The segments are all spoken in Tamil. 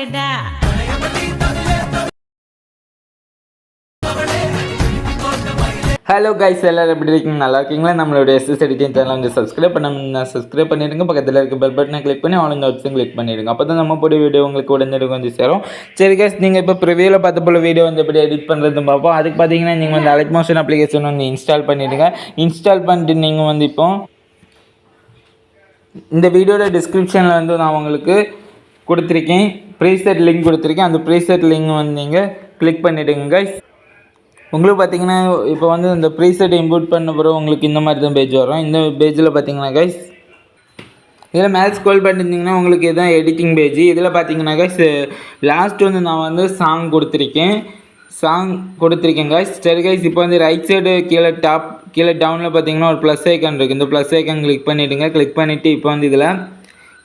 பாருடா. ஹலோ கைஸ், எல்லோரும் எப்படி இருக்கீங்க? நல்லா இருக்கீங்களா? நம்மளோட எஸ்எஸ் எடிட்டிங் சேனல் வந்து சப்ஸ்கிரைப் பண்ணிடுங்க. பக்கத்தில் இருக்க பெல் பட்டனை கிளிக் பண்ணி ஆல் இந்த ஆப்ஷன் கிளிக் பண்ணிடுங்க. அப்போ தான் நம்ம போட வீடியோ உங்களுக்கு உடனடியாக வந்து சேரும். சரி கைஸ், நீங்கள் இப்போ ப்ரிவியூவில் பார்த்த போல வீடியோ வந்து எப்படி எடிட் பண்ணுறதுன்னு பார்ப்போம். அதுக்கு பார்த்தீங்கன்னா நீங்கள் வந்து அலைட் மோஷன் அப்ளிகேஷன் வந்து இன்ஸ்டால் பண்ணிவிடுங்க. இன்ஸ்டால் பண்ணிட்டு நீங்கள் வந்து இப்போ இந்த வீடியோட டிஸ்கிரிப்ஷனில் வந்து நான் உங்களுக்கு கொடுத்துருக்கேன், ப்ரீசெட் லிங்க் கொடுத்துருக்கேன். அந்த ப்ரீசெட் லிங்க் வந்து நீங்கள் கிளிக் பண்ணிவிடுங்க கைஸ். உங்களுக்கு பார்த்தீங்கன்னா இப்போ வந்து இந்த ப்ரீசெட் இம்போர்ட் பண்ண பிறகு உங்களுக்கு இந்த மாதிரி தான் பேஜ் வரும். இந்த பேஜில் பார்த்தீங்கன்னா கைஸ், இதில் மேலே ஸ்க்ரோல் பண்ணியிருந்தீங்கன்னா உங்களுக்கு இதுதான் எடிட்டிங் பேஜ். இதில் பார்த்தீங்கன்னா கைஸ் லாஸ்ட் வந்து நான் வந்து சாங் கொடுத்துருக்கேன் கைஸ். சரி கைஸ், இப்போ வந்து ரைட் சைடு கீழே டவுனில் பார்த்தீங்கன்னா ஒரு ப்ளஸ் ஐக்கான் இருக்குது. இந்த ப்ளஸ் ஐக்கான் கிளிக் பண்ணிவிடுங்க. கிளிக் பண்ணிவிட்டு இப்போ வந்து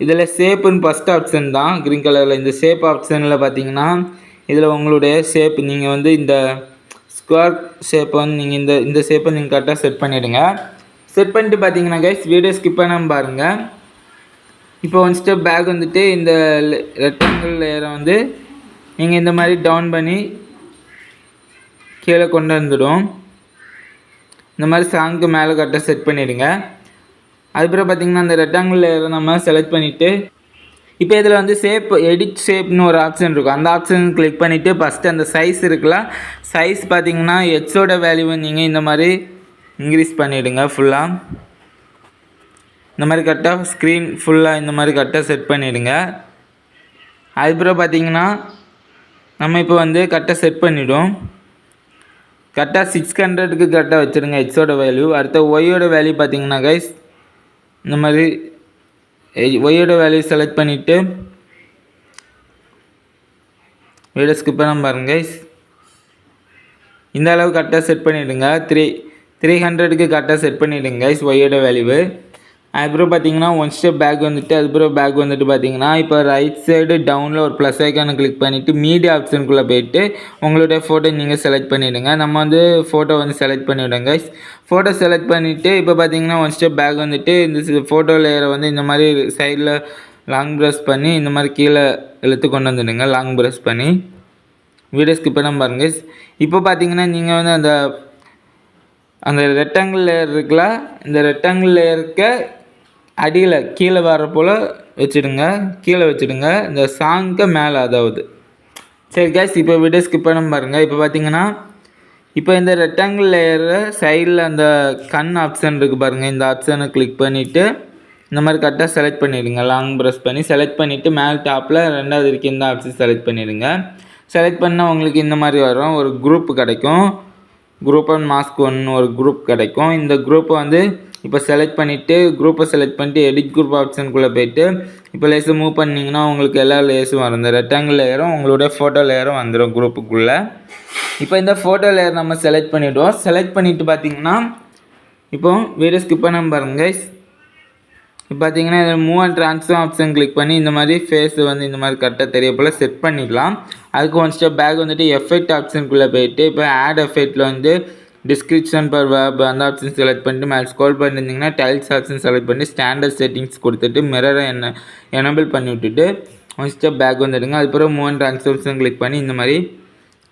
இதில் ஷேப்புன்னு ஃபஸ்ட் ஆப்ஷன் தான் க்ரீன் கலரில். இந்த ஷேப் ஆப்ஷனில் பார்த்தீங்கன்னா இதில் உங்களுடைய ஷேப் நீங்கள் வந்து இந்த ஸ்கொயர் ஷேப்பை வந்து நீங்கள் இந்த ஷேப்பை நீங்கள் கரெக்டாக செட் பண்ணிவிடுங்க. செட் பண்ணிட்டு பார்த்தீங்கன்னா கைஸ் வீடியோ ஸ்கிப் பண்ணாமல் பாருங்கள். இப்போ ஒன் ஸ்டெப் பேக் வந்துட்டு இந்த ரெக்டாங்கிள் லேயரை வந்து நீங்கள் இந்த மாதிரி டவுன் பண்ணி கீழே கொண்டு வந்துடும். இந்த மாதிரி சாங்க்கு மேலே கரெக்டாக செட் பண்ணிவிடுங்க. அதுக்கப்புறம் பார்த்தீங்கன்னா அந்த ரெக்டாங்கிள் லேயரை நம்ம செலக்ட் பண்ணிவிட்டு இப்போ இதில் வந்து எடிட் ஷேப்னு ஒரு ஆப்ஷன் இருக்கும். அந்த ஆப்ஷன் கிளிக் பண்ணிவிட்டு ஃபஸ்ட்டு அந்த சைஸ் இருக்குல்ல, சைஸ் பார்த்தீங்கன்னா ஹெச்சோட வேல்யூவை நீங்கள் இந்த மாதிரி இன்க்ரீஸ் பண்ணிவிடுங்க. ஃபுல்லாக இந்த மாதிரி கரெக்டாக ஸ்க்ரீன் ஃபுல்லாக இந்த மாதிரி கரெக்டாக செட் பண்ணிவிடுங்க. அதுக்கப்புறம் பார்த்தீங்கன்னா நம்ம இப்போ வந்து கரெக்டாக செட் பண்ணிவிடும். கரெக்டாக 600க்கு கரெக்டாக வச்சுருங்க ஹெச்சோட வேல்யூ. அடுத்த ஒய்யோட வேல்யூ பார்த்தீங்கன்னா கைஸ் இந்த மாதிரி ஒய்யோட வேல்யூ செலக்ட் பண்ணிவிட்டு வீடியோ ஸ்கிப் பண்ணாமல் பாருங்க கைஸ். இந்த அளவு கரெக்டாக செட் பண்ணிவிடுங்க. 300க்கு கரெக்டாக செட் பண்ணிவிடுங்க கைஸ் ஒய்யோட வேல்யூவு. அதுக்கப்புறம் பார்த்தீங்கன்னா ஒன் ஸ்டெப் பேக் வந்துட்டு அதுக்கப்புறம் பேக் வந்துட்டு பார்த்தீங்கன்னா இப்போ ரைட் சைடு டவுனில் ஒரு ப்ளஸ் ஐக்கானை கிளிக் பண்ணிவிட்டு மீடியா ஆப்ஷனுக்குள்ளே போய்ட்டு உங்களுடைய ஃபோட்டோ நீங்கள் செலக்ட் பண்ணிவிடுங்க. நம்ம வந்து ஃபோட்டோ வந்து செலக்ட் பண்ணிவிடுங்க கைஸ். ஃபோட்டோ செலக்ட் பண்ணிவிட்டு இப்போ பார்த்தீங்கன்னா ஒன் ஸ்டெப் பேக் வந்துட்டு இந்த ஃபோட்டோ லேயரை வந்து இந்த மாதிரி சைடில் லாங் ப்ரெஸ் பண்ணி இந்த மாதிரி கீழே இழுத்து கொண்டு வந்துடுங்க. லாங் ப்ரெஸ் பண்ணி வீடியோ ஸ்கிப் பண்ணாமல் பாருங்க கைஸ். இப்போ பார்த்தீங்கன்னா நீங்கள் வந்து அந்த ரெக்டாங்கிள் லேயர் இருக்குல்ல, இந்த ரெக்டாங்கிள் லேயருக்கு அடியில் கீழே வர போல் வச்சுடுங்க. இந்த சாங்க்கு மேலே அதாவது. சரி கேஸ், இப்போ வீடியோ ஸ்கிப் பண்ண பாருங்கள். இப்போ பார்த்தீங்கன்னா இப்போ இந்த ரெக்டாங்கிள் லேயரை சைடில் அந்த கண் ஆப்ஷன் இருக்குது பாருங்கள். இந்த ஆப்ஷனை கிளிக் பண்ணிவிட்டு இந்த மாதிரி கரெக்டாக செலக்ட் பண்ணிவிடுங்க. லாங் ப்ரெஸ் பண்ணி செலக்ட் பண்ணிவிட்டு மேலே டாப்பில் ரெண்டாவது இருக்குது இந்த ஆப்ஷன் செலக்ட் பண்ணிவிடுங்க. செலக்ட் பண்ணால் உங்களுக்கு இந்த மாதிரி வரும், ஒரு குரூப் கிடைக்கும். குரூப் அண்ட் மாஸ்க் ஒன்று ஒரு குரூப் கிடைக்கும். இந்த குரூப்பை வந்து இப்போ செலக்ட் பண்ணிவிட்டு குரூப்பை செலக்ட் பண்ணிட்டு எடிட் குரூப் ஆப்ஷனுக்குள்ளே போய்ட்டு இப்போ லேஸை மூவ் பண்ணிங்கன்னா உங்களுக்கு எல்லா லேஸும் வரும். இந்த ரெக்டாங்கிள் லேயரும் உங்களுடைய ஃபோட்டோ லேயரும் வந்துடும் குரூப்புக்குள்ளே. இப்போ இந்த ஃபோட்டோ லேயர் நம்ம செலக்ட் பண்ணிவிடுவோம். செலக்ட் பண்ணிவிட்டு பார்த்தீங்கன்னா இப்போ வீடியோ ஸ்கிப் பண்ணாமல் பாருங்க கைஸ். இப்போ பார்த்தீங்கன்னா இதில் move and transform option click பண்ணி இந்த மாதிரி ஃபேஸ் வந்து இந்த மாதிரி கரெக்டாக தெரிய போல் செட் பண்ணிக்கலாம். அதுக்கு ஒன் ஸ்டெப் பேக் வந்துட்டு எஃபெக்ட் ஆப்ஷனுக்குள்ளே போய்ட்டு இப்போ ஆட் எஃபெக்ட்டில் வந்து டிஸ்கிரிப்ஷன் பர் வேப் அந்த ஆப்ஷன் செலக்ட் பண்ணிட்டு மேலே ஸ்க்ரோல் பண்ணியிருந்தீங்கன்னா டைல்ஸ் ஆப்ஷன் செலக்ட் பண்ணி ஸ்டாண்டர்ட் செட்டிங்ஸ் கொடுத்துட்டு மிரரை எனபிள் பண்ணி விட்டுட்டு ஒன் ஸ்டெப் பேக் வந்துடுங்க. அதுக்கப்புறம் மூவ் அண்ட் ட்ரான்ஸ்ஃபார்மேஷன் கிளிக் பண்ணி இந்த மாதிரி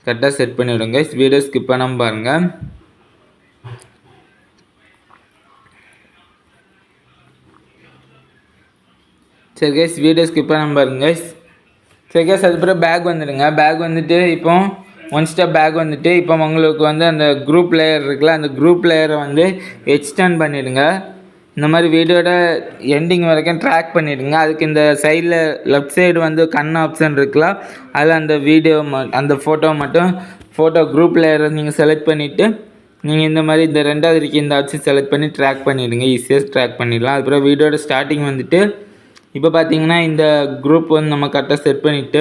கரெக்டாக செட் பண்ணிவிடுங்க. வீடியோ ஸ்கிப் பண்ணாமல் பாருங்கள். சரி கைஸ், வீடியோ ஸ்கிப் பண்ணாமல் பாருங்க. சரி கைஸ், அதுக்கப்புறம் பேக் வந்துடுங்க. பேக் வந்துட்டு இப்போ ஒன் ஸ்டெப் பேக் வந்துட்டு இப்போ உங்களுக்கு வந்து அந்த குரூப் லேயர் இருக்குல்ல, அந்த குரூப் லேயரை வந்து எக்ஸ்டெண்ட் பண்ணிவிடுங்க. இந்த மாதிரி வீடியோட எண்டிங் வரைக்கும் ட்ராக் பண்ணிவிடுங்க. அதுக்கு இந்த சைடில் லெஃப்ட் சைடு வந்து கண் ஆப்ஷன் இருக்குல்ல, அதில் அந்த அந்த ஃபோட்டோ குரூப் லேயரை நீங்கள் செலக்ட் பண்ணிவிட்டு நீங்கள் இந்த மாதிரி இந்த ரெண்டாவது இருக்க இந்த ஆப்ஷன் செலக்ட் பண்ணி ட்ராக் பண்ணிவிடுங்க. ஈஸியாக ட்ராக் பண்ணிடலாம். அதுக்கப்புறம் வீடியோட ஸ்டார்டிங் வந்துட்டு இப்போ பார்த்தீங்கன்னா இந்த குரூப் வந்து நம்ம கரெக்டாக செட் பண்ணிவிட்டு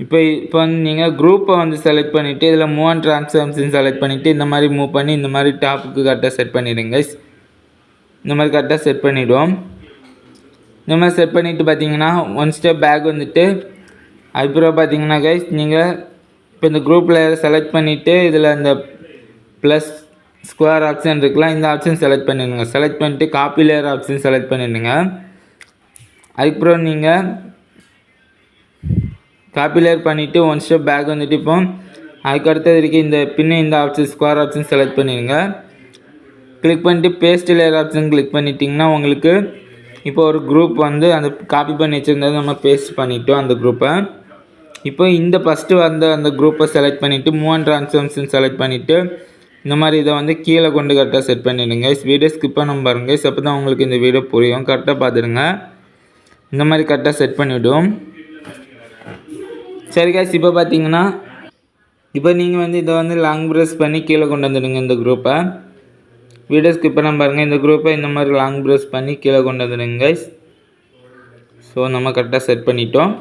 இப்போ வந்து நீங்கள் குரூப்பை வந்து செலக்ட் பண்ணிவிட்டு இதில் மூவ் அண்ட் ட்ரான்ஸ்ஃபார்மேஷன் செலக்ட் பண்ணிவிட்டு இந்த மாதிரி மூவ் பண்ணி இந்த மாதிரி டாப்புக்கு கரெக்டாக செட் பண்ணிவிடுங்க. இந்த மாதிரி கரெக்டாக செட் பண்ணிவிடுவோம். இந்த மாதிரி செட் பண்ணிவிட்டு பார்த்தீங்கன்னா ஒன் ஸ்டெப் பேக் வந்துட்டு அதுக்கப்புறம் பார்த்தீங்கன்னா கைஸ் நீங்கள் இப்போ இந்த குரூப் லேயரை செலக்ட் பண்ணிவிட்டு இதில் இந்த ப்ளஸ் ஸ்கொயர் ஆப்ஷன் இருக்குல்ல, இந்த ஆப்ஷன் செலக்ட் பண்ணிடுங்க. செலக்ட் பண்ணிவிட்டு காப்பி லேயர் ஆப்ஷன் செலக்ட் பண்ணிடுங்க. அதுக்கப்புறம் நீங்கள் காப்பி லேயர் பண்ணிவிட்டு ஒன் ஸ்டெப் பேக் வந்துட்டு இப்போ அதுக்கு அடுத்தது இருக்குது இந்த பின்னு இந்த ஆப்ஷன் ஸ்கொயர் ஆப்ஷன் செலக்ட் பண்ணிடுங்க. கிளிக் பண்ணிட்டு பேஸ்ட் லேயர் ஆப்ஷன் கிளிக் பண்ணிட்டிங்கன்னா உங்களுக்கு இப்போ ஒரு குரூப் வந்து அந்த காப்பி பண்ணி வச்சுருந்தது நம்ம பேஸ்ட் பண்ணிட்டோம் அந்த குரூப்பை. இப்போ இந்த ஃபஸ்ட்டு வந்த அந்த குரூப்பை செலக்ட் பண்ணிவிட்டு மூவ் அண்ட் ட்ரான்ஸ்ஃபார்மேஷன் செலக்ட் பண்ணிவிட்டு இந்த மாதிரி இதை வந்து கீழே கொண்டு கரெக்டாக செட் பண்ணிவிடுங்க. வீடியோ ஸ்கிப் பண்ண பாருங்க, அப்போ தான் உங்களுக்கு இந்த வீடியோ புரியும். கரெக்டாக பார்த்துடுங்க. இந்த மாதிரி கரெக்டாக செட் பண்ணிவிடுவோம். சரி கைஸ், இப்போ பார்த்தீங்கன்னா இப்போ நீங்கள் வந்து இதை வந்து லாங் ப்ரெஸ் பண்ணி கீழே கொண்டு வந்துடுங்க இந்த குரூப்பை. வீடியோ ஸ்கிப் பண்ண பாருங்கள். இந்த குரூப்பை இந்த மாதிரி லாங் ப்ரெஸ் பண்ணி கீழே கொண்டு வந்துடுங்க கைஸ். ஸோ நம்ம கரெக்டாக செட் பண்ணிட்டோம்.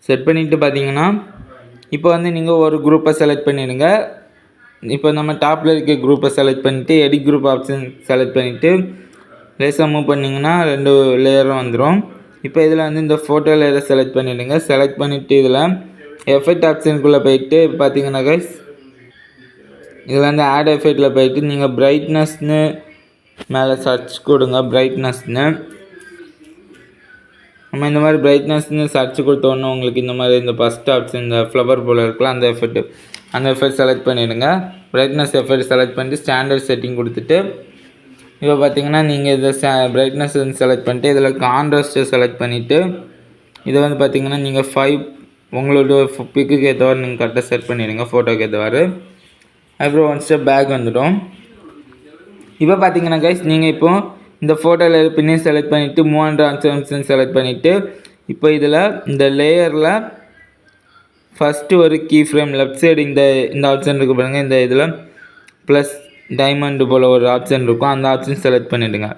செட் பண்ணிவிட்டு பார்த்தீங்கன்னா இப்போ வந்து நீங்கள் ஒரு குரூப்பை செலக்ட் பண்ணிடுங்க. இப்போ நம்ம டாப்பில் இருக்க குரூப்பை செலக்ட் பண்ணிவிட்டு எடிட் குரூப் ஆப்ஷன் செலக்ட் பண்ணிவிட்டு லேசாக மூவ் பண்ணிங்கன்னா 2 லேயரும் வந்துடும். இப்போ இதில் வந்து இந்த ஃபோட்டோ லேயரை செலக்ட் பண்ணிவிடுங்க. செலக்ட் பண்ணிவிட்டு இதில் எஃபெக்ட் ஆப்ஷனுக்குள்ளே போயிட்டு பார்த்தீங்கன்னா கைஸ் இதில் வந்து ஆட் எஃபெக்டில் போயிட்டு நீங்கள் பிரைட்னஸ்னு மேலே சர்ச் கொடுங்க. பிரைட்னஸ்னு நம்ம இந்த மாதிரி பிரைட்னஸ்னு சர்ச் கொடுத்தோன்னே உங்களுக்கு இந்த மாதிரி இந்த ஃபஸ்ட் ஆப்ஷன் இந்த ஃப்ளவர் போல் இருக்கலாம் அந்த எஃபெக்ட் செலக்ட் பண்ணிவிடுங்க. பிரைட்னஸ் எஃபெக்ட் செலக்ட் பண்ணிட்டு ஸ்டாண்டர்ட் செட்டிங் கொடுத்துட்டு இப்போ பார்த்தீங்கன்னா நீங்கள் இதை பிரைட்னஸ் செலக்ட் பண்ணிட்டு இதில் கான்ட்ராஸ்ட்டை செலக்ட் பண்ணிவிட்டு இதை வந்து பார்த்தீங்கன்னா நீங்கள் 5 உங்களோட பிக்குக்கு ஏற்றவாறு நீங்கள் கரெக்டாக செட் பண்ணிடுங்க, ஃபோட்டோக்கு ஏற்றவாறு. அப்புறம் ஒன் ஸ்டெப் பேக் வந்துடும். இப்போ பார்த்தீங்கன்னா கைஸ் நீங்கள் இப்போ இந்த ஃபோட்டோவில் பின்னே செலக்ட் பண்ணிவிட்டு மூவ் அண்ட் ட்ரான்ஸ்ஃபார்மேஷன் செலக்ட் பண்ணிவிட்டு இப்போ இதில் இந்த லேயரில் ஃபஸ்ட்டு ஒரு கீ ஃப்ரேம் லெஃப்ட் சைடு இந்த ஆப்ஷன் இருக்குது பாருங்கள். இந்த இதில் ப்ளஸ் டைமண்டு போல் ஒரு ஆப்ஷன் இருக்கும், அந்த ஆப்ஷன் செலக்ட் பண்ணிவிடுங்க.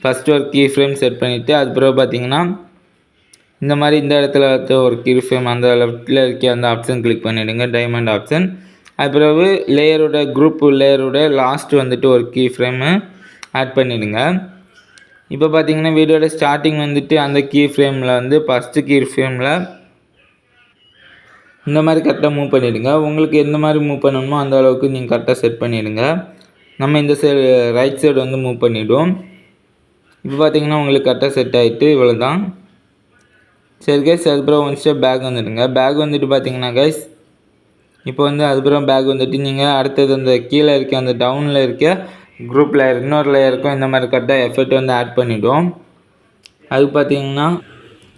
ஃபஸ்ட்டு ஒரு கீ ஃப்ரேம் செட் பண்ணிவிட்டு அதுக்கப்புறம் பார்த்தீங்கன்னா இந்த மாதிரி இந்த இடத்துல ஒரு கீ ஃப்ரேம் அந்த லெஃப்ட்டில் இருக்க அந்த ஆப்ஷன் கிளிக் பண்ணிவிடுங்க, டைமண்ட் ஆப்ஷன். அது பிறகு லேயரோட குரூப் லேயரோட லாஸ்ட் வந்துட்டு ஒரு கீ ஃப்ரேமு ஆட் பண்ணிவிடுங்க. இப்போ பார்த்தீங்கன்னா வீடியோட ஸ்டார்டிங் வந்துட்டு அந்த கீ ஃப்ரேமில் வந்து ஃபஸ்ட்டு கீ ஃப்ரேமில் இந்த மாதிரி கரெக்டாக மூவ் பண்ணிவிடுங்க. உங்களுக்கு எந்த மாதிரி மூவ் பண்ணணுமோ அந்த அளவுக்கு நீங்கள் கரெக்டாக செட் பண்ணிவிடுங்க. நம்ம இந்த சைடு ரைட் சைடு வந்து மூவ் பண்ணிவிடுவோம். இப்போ பார்த்தீங்கன்னா உங்களுக்கு கரெக்டாக செட் ஆகிட்டு இவ்வளோ தான். சரி கைஸ், அதுக்கப்புறம் ஒன் ஸ்டெப் பேக் வந்துடுங்க. பேக் வந்துட்டு பார்த்தீங்கன்னா கைஸ் இப்போ வந்து அதுக்கப்புறம் பேக் வந்துட்டு நீங்கள் அடுத்தது அந்த கீழே இருக்க அந்த டவுனில் இருக்க குரூப் லேயர் இன்னொரு லேயருக்கும் இந்த மாதிரி கரெக்டாக எஃபெக்ட் வந்து ஆட் பண்ணிவிடுவோம். அதுக்கு பார்த்தீங்கன்னா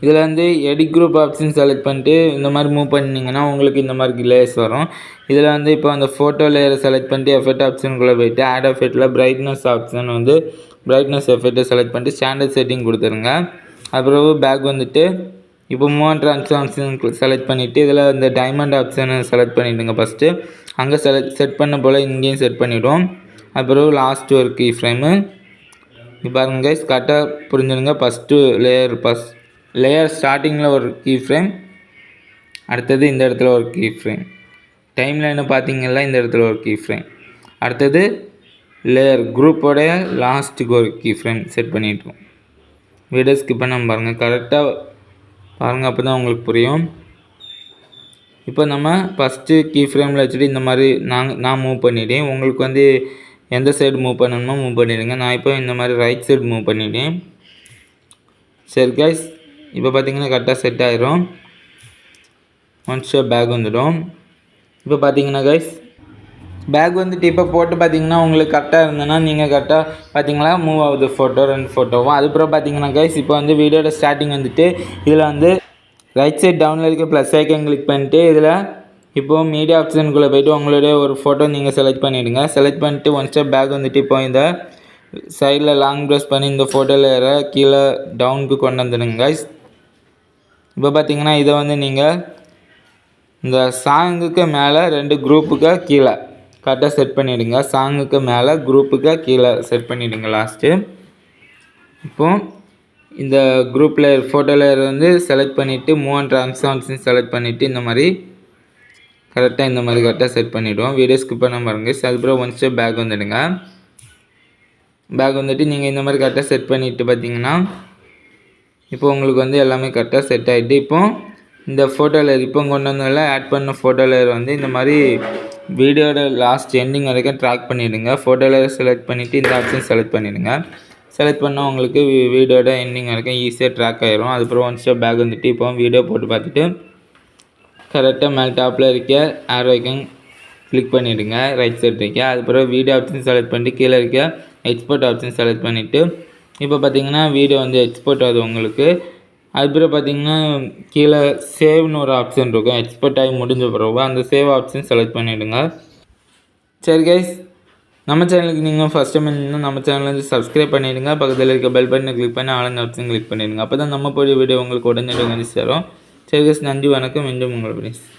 இதில் வந்து எடிட் குரூப் ஆப்ஷன் செலக்ட் பண்ணிட்டு இந்த மாதிரி மூவ் பண்ணிங்கன்னா உங்களுக்கு இந்த மாதிரி லேயர்ஸ் வரும். இதில் வந்து இப்போ அந்த ஃபோட்டோ லேயரை செலக்ட் பண்ணிட்டு எஃபெக்ட் ஆப்ஷனுக்குள்ளே போய்ட்டு ஆட் எஃபெக்ட்டில் பிரைட்னஸ் ஆப்ஷன் வந்து பிரைட்னஸ் எஃபெக்ட்டை செலக்ட் பண்ணிட்டு ஸ்டாண்டர்ட் செட்டிங் கொடுத்துருங்க. அப்புறம் பேக் வந்துட்டு இப்போ மூவ் அண்ட் ட்ரான்ஸ்ஃபார்மேஷன் செலக்ட் பண்ணிவிட்டு இதில் இந்த டைமண்ட் ஆப்ஷனை செலக்ட் பண்ணிவிடுங்க. ஃபஸ்ட்டு அங்கே செட் பண்ண போல் இங்கேயும் செட் பண்ணிவிடுவோம். அப்புறம் லாஸ்ட் ஒரு கீ ஃப்ரேமு இப்போ பாருங்க கைஸ், கரெக்டாக புரிஞ்சுடுங்க. ஃபஸ்ட்டு லேயர் ஸ்டார்டிங்கில் ஒரு கீ ஃப்ரேம், அடுத்தது இந்த இடத்துல ஒரு கீ ஃப்ரேம், டைம் லைனை பார்த்தீங்கன்னா இந்த இடத்துல ஒரு கீ ஃப்ரேம், அடுத்தது லேயர் குரூப்போடைய லாஸ்ட்டுக்கு ஒரு கீ ஃப்ரேம் செட் பண்ணிவிட்டோம். வீடியோ ஸ்கிப் பண்ண பாருங்கள், கரெக்டாக பாருங்கள், அப்போ தான் உங்களுக்கு புரியும். இப்போ நம்ம ஃபஸ்ட்டு கீ ஃப்ரேமில் வச்சுட்டு இந்த மாதிரி நான் மூவ் பண்ணிவிட்டேன். உங்களுக்கு வந்து எந்த சைடு மூவ் பண்ணணுமோ மூவ் பண்ணிடுங்க. நான் இப்போ இந்த மாதிரி ரைட் சைடு மூவ் பண்ணிவிட்டேன். சரி கைஸ், இப்போ பார்த்தீங்கன்னா கரெக்டாக செட் ஆகிரும். ஒன் ஸ்டெப் பேக் வந்துடும். இப்போ பார்த்தீங்கன்னா கைஸ் பேக் வந்துட்டு இப்போ போட்டு பார்த்தீங்கன்னா உங்களுக்கு கரெக்டாக இருந்ததுன்னா நீங்கள் கரெக்டாக பார்த்தீங்களா மூவ் ஆகுது ஃபோட்டோ 2 ஃபோட்டோவும். அதுக்கப்புறம் பார்த்தீங்கன்னா கைஸ் இப்போ வந்து வீடியோட ஸ்டார்டிங் வந்துட்டு இதில் வந்து ரைட் சைட் டவுனில் இருக்க ப்ளஸ் ஐக்கன் கிளிக் பண்ணிட்டு இதில் இப்போது மீடியா ஆப்ஷனுக்குள்ளே போய்ட்டு உங்களுடைய ஒரு ஃபோட்டோ நீங்கள் செலக்ட் பண்ணிவிடுங்க. செலக்ட் பண்ணிட்டு ஒன் ஸ்டெப் பேக் வந்துட்டு இப்போ இந்த சைடில் லாங் ப்ரெஸ் பண்ணி இந்த ஃபோட்டோவில் கீழே டவுனுக்கு கொண்டு வந்துடுங்க கைஸ். இப்போ பார்த்தீங்கன்னா இதை வந்து நீங்கள் இந்த சாங்குக்கு மேலே 2 குரூப்புக்கு கீழே கரெக்டாக செட் பண்ணிவிடுங்க. சாங்குக்கு மேலே குரூப்புக்கு கீழே செட் பண்ணிவிடுங்க லாஸ்ட்டு. இப்போது இந்த குரூப் லேயர் ஃபோட்டோ லேயர் வந்து செலக்ட் பண்ணிவிட்டு மூவ் அண்ட் ட்ரான்ஸ்ஃபார்மேஷன் செலக்ட் பண்ணிவிட்டு இந்த மாதிரி கரெக்டாக செட் பண்ணிவிடுவோம். வீடியோ ஸ்கிப் பண்ண பாருங்க. அதுக்கப்புறம் ஒன் ஸ்டெப் பேக் வந்துடுங்க. பேக் வந்துட்டு நீங்கள் இந்த மாதிரி கரெக்டாக செட் பண்ணிவிட்டு பார்த்தீங்கன்னா இப்போ உங்களுக்கு வந்து எல்லாமே கரெக்டாக செட் ஆகிட்டு இப்போது இந்த ஃபோட்டோ லேயர் இப்போ கொண்டு வந்தால ஆட் பண்ண ஃபோட்டோ லேயர் வந்து இந்த மாதிரி வீடியோட லாஸ்ட் எண்டிங் வரைக்கும் ட்ராக் பண்ணிவிடுங்க. ஃபோட்டோ லேயர் செலக்ட் பண்ணிவிட்டு இந்த ஆப்ஷன் செலக்ட் பண்ணிவிடுங்க. செலக்ட் பண்ணால் உங்களுக்கு வீடியோட எண்டிங் வரைக்கும் ஈஸியாக ட்ராக் ஆகிரும். அதுக்கப்புறம் ஒன் ஸ்டெப் பேக் வந்துட்டு இப்போ வீடியோ போட்டு பார்த்துட்டு கரெக்டாக மேலே டாப்பில் இருக்க ஆரோ ஐக்கன் கிளிக் பண்ணிவிடுங்க, ரைட் சைட் இருக்க. அதுக்கப்புறம் வீடியோ ஆப்ஷன் செலக்ட் பண்ணிட்டு கீழே இருக்க எக்ஸ்போர்ட் ஆப்ஷன் செலக்ட் பண்ணிவிட்டு இப்போ பார்த்தீங்கன்னா வீடியோ வந்து எக்ஸ்போர்ட் ஆகுது உங்களுக்கு. அதுக்கப்புறம் பார்த்தீங்கன்னா கீழே சேவ்னு ஒரு ஆப்ஷன் இருக்கும். எக்ஸ்போர்ட் ஆகி முடிஞ்ச பிறகு அந்த சேவ் ஆப்ஷன் செலக்ட் பண்ணிவிடுங்க. சரி கைஸ், நம்ம சேனலுக்கு நீங்கள் ஃபஸ்ட் டைம் இன்னும் நம்ம சேனல் வந்து சப்ஸ்கிரைப் பண்ணிவிடுங்க. பக்கத்தில் இருக்க பெல் பட்டனை கிளிக் பண்ணி ஆல் ஆப்ஷன் கிளிக் பண்ணிவிடுங்க. அப்போ தான் நம்ம போய் வீடியோ உங்களுக்கு உடனே வந்து சேரும். சரி கைஸ், நன்றி, வணக்கம், மீண்டும் உங்களை